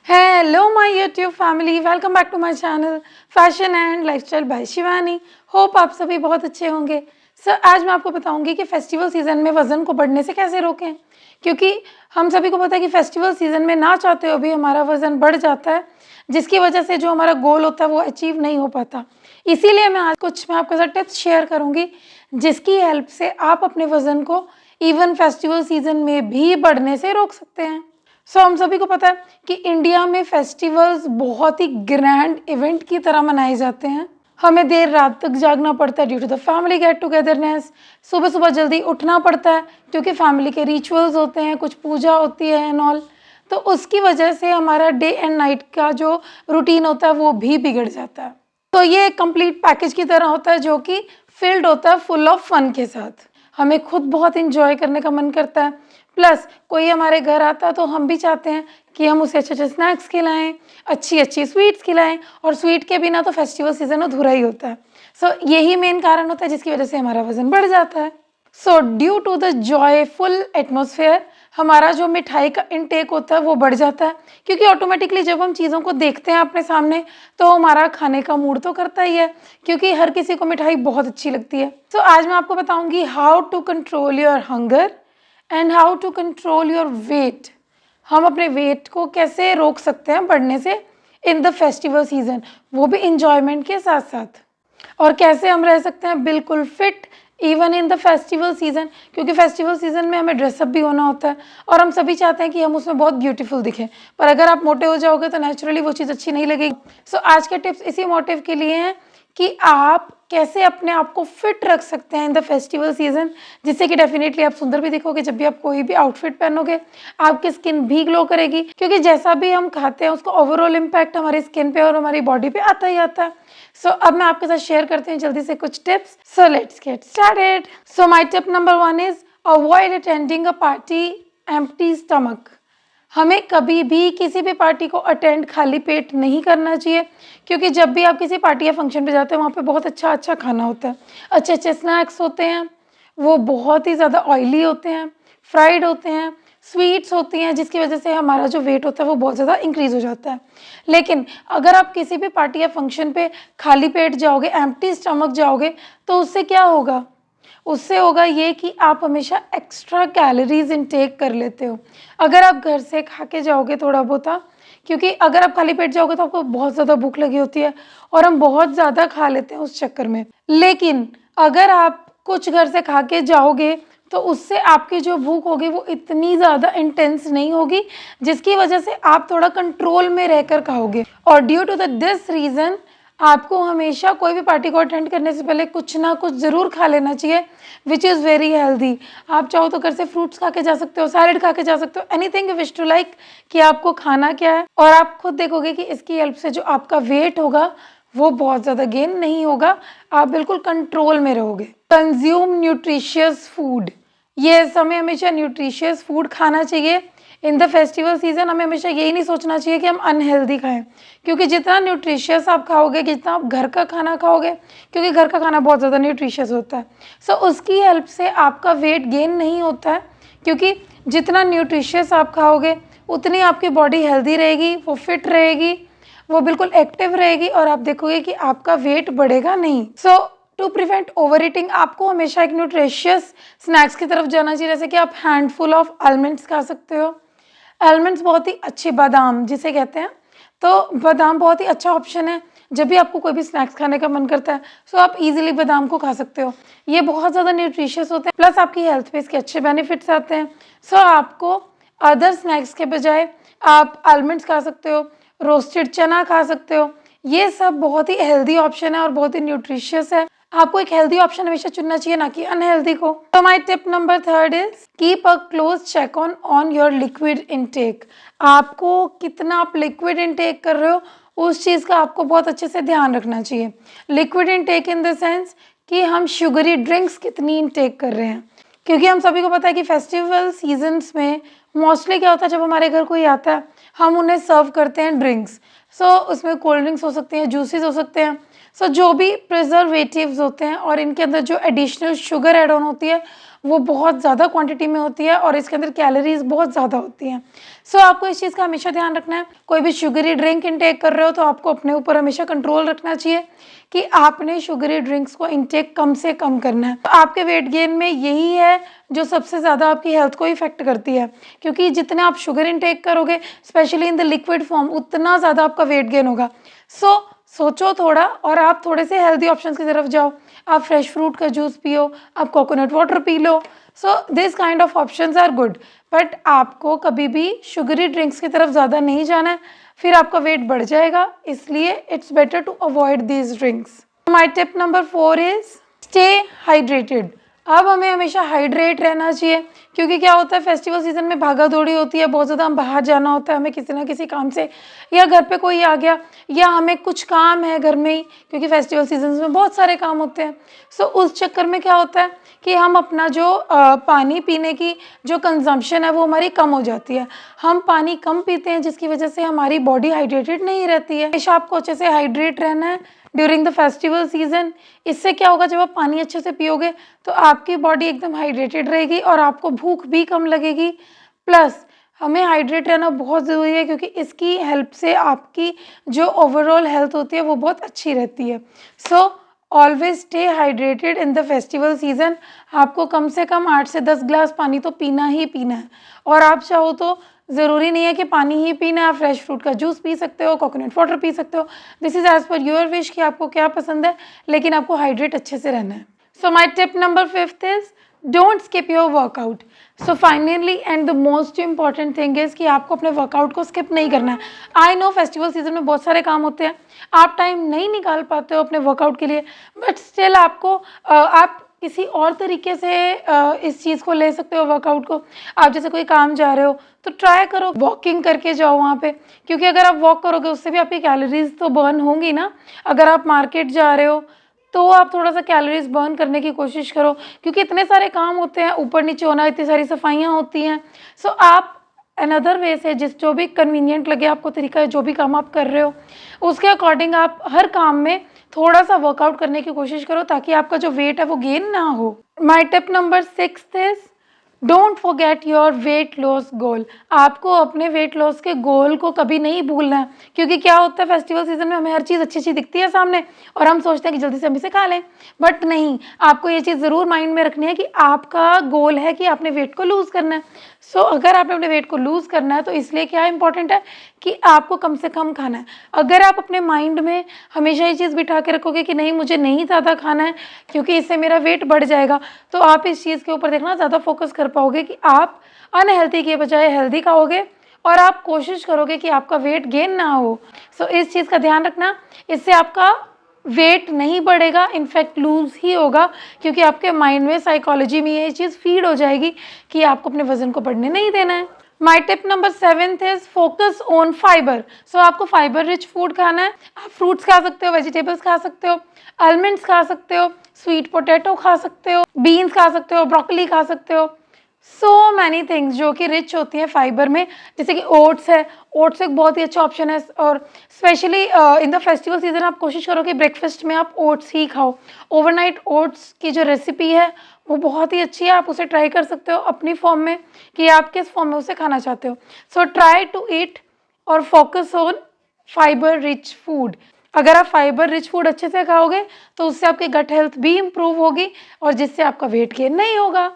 Hello, my YouTube family. Welcome back to my channel fashion and lifestyle by Shivani. Hope आप सभी बहुत अच्छे होंगे। आज मैं आपको बताऊंगी कि फेस्टिवल सीजन में वज़न को बढ़ने से कैसे रोकें, क्योंकि हम सभी को पता है कि फेस्टिवल सीजन में ना चाहते हुए भी हमारा वज़न बढ़ जाता है, जिसकी वजह से जो हमारा गोल होता है वो अचीव नहीं हो पाता। इसीलिए मैं आपके साथ टिप्स शेयर करूँगी, जिसकी हेल्प से आप अपने वज़न को इवन फेस्टिवल सीजन में भी बढ़ने से रोक सकते हैं। हम सभी को पता है कि इंडिया में फेस्टिवल्स बहुत ही ग्रैंड इवेंट की तरह मनाए जाते हैं। हमें देर रात तक जागना पड़ता है due to the family get togetherness. सुबह सुबह जल्दी उठना पड़ता है क्योंकि फैमिली के रिचुअल्स होते हैं, कुछ पूजा होती है एंड ऑल। तो उसकी वजह से हमारा डे एंड नाइट का जो रूटीन होता है वो भी बिगड़ जाता है। तो ये एक कंप्लीट पैकेज की तरह होता है जो कि फिल्ड होता है फुल ऑफ फन के साथ। हमें खुद बहुत इंजॉय करने का मन करता है, प्लस कोई हमारे घर आता है तो हम भी चाहते हैं कि हम उसे अच्छे अच्छे स्नैक्स खिलाएं, अच्छी अच्छी स्वीट्स खिलाएं, और स्वीट के बिना तो फेस्टिवल सीजन अधूरा ही होता है। यही मेन कारण होता है जिसकी वजह से हमारा वजन बढ़ जाता है। Due to the joyful atmosphere हमारा जो मिठाई का इनटेक होता है वो बढ़ जाता है, क्योंकि ऑटोमेटिकली जब हम चीज़ों को देखते हैं अपने सामने तो हमारा खाने का मूड तो करता ही है, क्योंकि हर किसी को मिठाई बहुत अच्छी लगती है। आज मैं आपको बताऊंगी how to control your hunger and how to control your weight. हम अपने वेट को कैसे रोक सकते हैं बढ़ने से इन द फेस्टिवल सीजन, वो भी इंजॉयमेंट के साथ साथ, और कैसे हम रह सकते हैं बिल्कुल fit even in the festival season, क्योंकि फेस्टिवल सीजन में हमें ड्रेसअप भी होना होता है और हम सभी चाहते हैं कि हम उसमें बहुत ब्यूटीफुल दिखें, पर अगर आप मोटे हो जाओगे तो नेचुरली वो चीज़ अच्छी नहीं लगेगी। आज के टिप्स इसी मोटिव के लिए हैं कि आप कैसे अपने आप को फिट रख सकते हैं इन द फेस्टिवल सीजन, जिससे कि डेफिनेटली आप सुंदर भी दिखोगे। जब भी आप कोई भी आउटफिट पहनोगे आपकी स्किन भी ग्लो करेगी, क्योंकि जैसा भी हम खाते हैं उसका ओवरऑल इम्पैक्ट हमारी स्किन पे और हमारी बॉडी पे आता ही आता है। अब मैं आपके साथ शेयर करती हूँ जल्दी से कुछ tips. Let's get started. My tip number 1 is avoid attending a party empty stomach. हमें कभी भी किसी भी पार्टी को अटेंड खाली पेट नहीं करना चाहिए, क्योंकि जब भी आप किसी पार्टी या फंक्शन पे जाते हैं वहाँ पे बहुत अच्छा खाना होता है, अच्छे अच्छे स्नैक्स होते हैं, वो बहुत ही ज़्यादा ऑयली होते हैं, फ्राइड होते हैं, स्वीट्स होती हैं, जिसकी वजह से हमारा जो वेट होता है वो बहुत ज़्यादा इंक्रीज़ हो जाता है। लेकिन अगर आप किसी भी पार्टी या फंक्शन पे खाली पेट जाओगे, एम्प्टी स्टमक जाओगे, तो उससे क्या होगा? उससे होगा ये कि आप हमेशा एक्स्ट्रा कैलोरीज इनटेक कर लेते हो अगर आप घर से खा के जाओगे थोड़ा बहुत, क्योंकि अगर आप खाली पेट जाओगे तो आपको बहुत ज़्यादा भूख लगी होती है और हम बहुत ज़्यादा खा लेते हैं उस चक्कर में। लेकिन अगर आप कुछ घर से खा के जाओगे तो उससे आपकी जो भूख होगी वो इतनी ज़्यादा इंटेंस नहीं होगी, जिसकी वजह से आप थोड़ा कंट्रोल में रहकर खाओगे। और ड्यू टू दिस रीज़न आपको हमेशा कोई भी पार्टी को अटेंड करने से पहले कुछ ना कुछ ज़रूर खा लेना चाहिए, विच इज़ वेरी हेल्दी। आप चाहो तो घर से फ्रूट्स खा के जा सकते हो, सैलेड खा के जा सकते हो, anything you wish to like, कि आपको खाना क्या है। और आप खुद देखोगे कि इसकी हेल्प से जो आपका वेट होगा वो बहुत ज़्यादा गेन नहीं होगा, आप बिल्कुल कंट्रोल में रहोगे। Consume nutritious food. ये हमें हमेशा न्यूट्रिशियस फूड खाना चाहिए इन द फेस्टिवल सीजन। हमें हमेशा यही नहीं सोचना चाहिए कि हम अनहेल्दी खाएं, क्योंकि जितना न्यूट्रिशियस आप खाओगे, जितना आप घर का खाना खाओगे, क्योंकि घर का खाना बहुत ज़्यादा न्यूट्रिशियस होता है, उसकी हेल्प से आपका वेट गेन नहीं होता है, क्योंकि जितना न्यूट्रिशियस आप खाओगे उतनी आपकी बॉडी हेल्दी रहेगी, वो फिट रहेगी, वो बिल्कुल एक्टिव रहेगी, और आप देखोगे कि आपका वेट बढ़ेगा नहीं। टू प्रिवेंट ओवर ईटिंग आपको हमेशा एक न्यूट्रिशियस स्नैक्स की तरफ जाना चाहिए, जैसे कि आप हैंडफुल ऑफ आलमंड्स खा सकते हो। आलमंड्स बहुत ही अच्छे, बादाम जिसे कहते हैं, तो बादाम बहुत ही अच्छा ऑप्शन है जब भी आपको कोई भी स्नैक्स खाने का मन करता है। आप इजीली बादाम को खा सकते हो, ये बहुत ज़्यादा न्यूट्रिशियस होते हैं, प्लस आपकी हेल्थ पे इसके अच्छे बेनिफिट्स आते हैं। आपको अदर स्नैक्स के बजाय आप आलमंड्स खा सकते हो, रोस्टेड चना खा सकते हो, ये सब बहुत ही हेल्दी ऑप्शन है और बहुत ही न्यूट्रिशियस है। आपको एक हेल्दी ऑप्शन हमेशा चुनना चाहिए, ना कि अनहेल्दी को। My tip number 3 is keep a close check on your liquid intake. आपको कितना आप लिक्विड इनटेक कर रहे हो उस चीज़ का आपको बहुत अच्छे से ध्यान रखना चाहिए। Liquid intake in the sense कि हम शुगरी ड्रिंक्स कितनी इनटेक कर रहे हैं, क्योंकि हम सभी को पता है कि फेस्टिवल सीजन्स में मोस्टली क्या होता है, जब हमारे घर कोई आता है हम उन्हें सर्व करते हैं ड्रिंक्स। उसमें कोल्ड ड्रिंक्स हो सकते हैं, जूसेस हो सकते हैं, जो भी प्रिजर्वेटिव्स होते हैं और इनके अंदर जो एडिशनल शुगर एड ऑन होती है वो बहुत ज़्यादा क्वांटिटी में होती है और इसके अंदर कैलोरीज बहुत ज़्यादा होती हैं। सो आपको इस चीज़ का हमेशा ध्यान रखना है। कोई भी शुगरी ड्रिंक इनटेक कर रहे हो तो आपको अपने ऊपर हमेशा कंट्रोल रखना चाहिए कि आपने शुगरी ड्रिंक्स को इनटेक कम से कम करना है। तो आपके वेट गेन में यही है जो सबसे ज़्यादा आपकी हेल्थ को इफेक्ट करती है, क्योंकि जितना आप शुगर इनटेक करोगे specially in the liquid form, उतना ज़्यादा आपका वेट गेन होगा। सोचो थोड़ा और आप थोड़े से हेल्दी ऑप्शंस की तरफ जाओ। आप फ्रेश फ्रूट का जूस पियो, आप कोकोनट वाटर पी लो। So this kind of options are good, but आपको कभी भी शुगरी ड्रिंक्स की तरफ ज़्यादा नहीं जाना है, फिर आपका वेट बढ़ जाएगा। इसलिए it's better to avoid these drinks. My tip number 4 is stay hydrated. अब हमें हमेशा हाइड्रेट रहना चाहिए, क्योंकि क्या होता है फेस्टिवल सीजन में भागा दौड़ी होती है, बहुत ज़्यादा हम बाहर जाना होता है हमें किसी ना किसी काम से, या घर पे कोई आ गया, या हमें कुछ काम है घर में ही, क्योंकि फेस्टिवल सीजन में बहुत सारे काम होते हैं। सो उस चक्कर में क्या होता है कि हम अपना जो पानी पीने की जो कंजम्पशन है वो हमारी कम हो जाती है। हम पानी कम पीते हैं जिसकी वजह से हमारी बॉडी हाइड्रेटेड नहीं रहती है। हमेशा आपको अच्छे से हाइड्रेट रहना है ड्यूरिंग द फेस्टिवल सीजन। इससे क्या होगा, जब आप पानी अच्छे से पियोगे तो आपकी बॉडी एकदम हाइड्रेटेड रहेगी और आपको भूख भी कम लगेगी। प्लस हमें हाइड्रेट रहना बहुत ज़रूरी है, क्योंकि इसकी हेल्प से आपकी जो ओवरऑल हेल्थ होती है वो बहुत अच्छी रहती है। So always stay hydrated in the festival season. आपको कम से कम 8 से 10 ग्लास पानी तो पीना ही पीना है। और आप चाहो तो ज़रूरी नहीं है कि पानी ही पीना है, आप फ्रेश फ्रूट का जूस पी सकते हो, कोकोनट वाटर पी सकते हो। This is as per your wish कि आपको क्या पसंद है, लेकिन आपको हाइड्रेट अच्छे से रहना है। So my tip number 5 is don't skip your workout. So finally and the most important thing is कि आपको अपने वर्कआउट को स्किप नहीं करना है। आई नो फेस्टिवल सीजन में बहुत सारे काम होते हैं, आप टाइम नहीं निकाल पाते हो अपने वर्कआउट के लिए, बट स्टिल आपको आप किसी और तरीके से इस चीज़ को ले सकते हो वर्कआउट को। आप जैसे कोई काम जा रहे हो तो ट्राई करो वॉकिंग करके जाओ वहाँ पे, क्योंकि अगर आप वॉक करोगे उससे भी आपकी कैलोरीज तो बर्न होंगी ना। अगर आप मार्केट जा रहे हो तो आप थोड़ा सा कैलोरीज बर्न करने की कोशिश करो, क्योंकि इतने सारे काम होते हैं, ऊपर नीचे होना, इतनी सारी सफाइयाँ होती हैं। सो आप अनदर वे से जो भी कन्वीनियंट लगे आपको तरीका है, जो भी काम आप कर रहे हो उसके अकॉर्डिंग आप हर काम में थोड़ा सा वर्कआउट करने की कोशिश करो, ताकि आपका जो वेट है वो गेन ना हो। My tip number 6 is don't forget your weight loss goal. आपको अपने वेट लॉस के गोल को कभी नहीं भूलना है, क्योंकि क्या होता है फेस्टिवल सीजन में हमें हर चीज़ अच्छी अच्छी दिखती है सामने और हम सोचते हैं कि जल्दी से हम इसे खा लें, बट नहीं, आपको ये चीज़ ज़रूर माइंड में रखनी है कि आपका गोल है कि आपने वेट को लूज़ करना है। सो अगर आपने अपने वेट को लूज़ करना है तो इसलिए क्या इंपॉर्टेंट है कि आपको कम से कम खाना है। अगर आप अपने माइंड में हमेशा ये चीज़ बिठा के रखोगे कि नहीं मुझे नहीं ज़्यादा खाना है क्योंकि इससे मेरा वेट बढ़ जाएगा, तो आप इस चीज़ के ऊपर देखना ज़्यादा फोकस कर पाओगे कि आप अनहेल्दी के बजाय हेल्दी खाओगे और आप कोशिश करोगे कि आपका वेट गेन ना हो। सो इस चीज़ का ध्यान रखना, इससे आपका वेट नहीं बढ़ेगा, इनफैक्ट लूज ही होगा, क्योंकि आपके माइंड में साइकोलॉजी में ये चीज़ फीड हो जाएगी कि आपको अपने वजन को बढ़ने नहीं देना है। My tip number 7 is focus on fibre. So आपको फाइबर रिच फूड खाना है। आप फ्रूट्स खा सकते हो, वेजिटेबल्स खा सकते हो, आलमंड्स खा सकते हो, स्वीट पोटैटो खा सकते हो, बीन्स खा सकते हो, ब्रोकली खा सकते हो। सो मैनी थिंग्स जो कि रिच होती हैं फाइबर में, जैसे कि ओट्स है। ओट्स एक बहुत ही अच्छा ऑप्शन है, और specially in the festival season आप कोशिश करो कि ब्रेकफास्ट में आप ओट्स ही खाओ। ओवरनाइट ओट्स की जो रेसिपी है वो बहुत ही अच्छी है, आप उसे ट्राई कर सकते हो अपनी फॉर्म में कि आप किस फॉर्म में उसे खाना चाहते हो। सो ट्राई टू ईट और focus on fibre rich food. अगर आप फाइबर रिच फूड अच्छे से खाओगे तो उससे आपकी गट हेल्थ भी इम्प्रूव होगी और जिससे आपका वेट गेन नहीं होगा।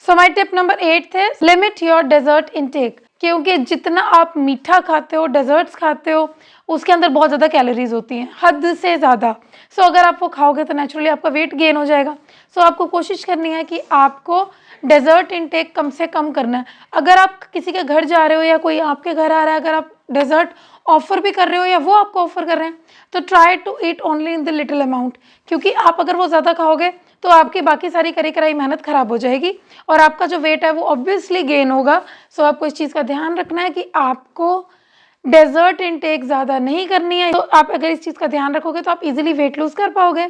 सो माई टिप नंबर 8 है लिमिट योर डेजर्ट इनटेक, क्योंकि जितना आप मीठा खाते हो, डेजर्ट्स खाते हो, उसके अंदर बहुत ज़्यादा कैलोरीज होती हैं, हद से ज़्यादा। सो अगर आप वो खाओगे तो नेचुरली आपका वेट गेन हो जाएगा। सो आपको कोशिश करनी है कि आपको डेजर्ट इनटेक कम से कम करना है। अगर आप किसी के घर जा रहे हो या कोई आपके घर आ रहा है, अगर आप डेजर्ट ऑफर भी कर रहे हो या वो आपको ऑफर कर रहे हैं, तो try to eat only in the little amount, क्योंकि आप अगर वो ज़्यादा खाओगे तो आपकी बाकी सारी करी कराई मेहनत खराब हो जाएगी और आपका जो वेट है वो ऑब्वियसली गेन होगा। सो आपको इस चीज़ का ध्यान रखना है कि आपको डेजर्ट इनटेक ज़्यादा नहीं करनी है। तो आप अगर इस चीज़ का ध्यान रखोगे तो आप इजीली वेट लूज़ कर पाओगे।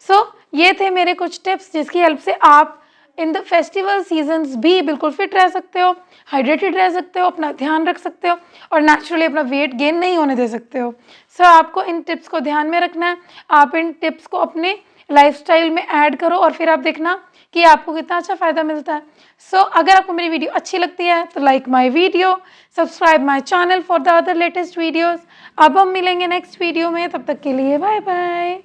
सो ये थे मेरे कुछ टिप्स जिसकी हेल्प से आप इन द फेस्टिवल सीजन्स भी बिल्कुल फिट रह सकते हो, हाइड्रेटेड रह सकते हो, अपना ध्यान रख सकते हो और नेचुरली अपना वेट गेन नहीं होने दे सकते हो। सो आपको इन टिप्स को ध्यान में रखना है। आप इन टिप्स को अपने लाइफस्टाइल में ऐड करो और फिर आप देखना कि आपको कितना अच्छा फ़ायदा मिलता है। सो अगर आपको मेरी वीडियो अच्छी लगती है तो like my video, subscribe my channel for the other latest videos. अब हम मिलेंगे नेक्स्ट वीडियो में, तब तक के लिए बाय बाय।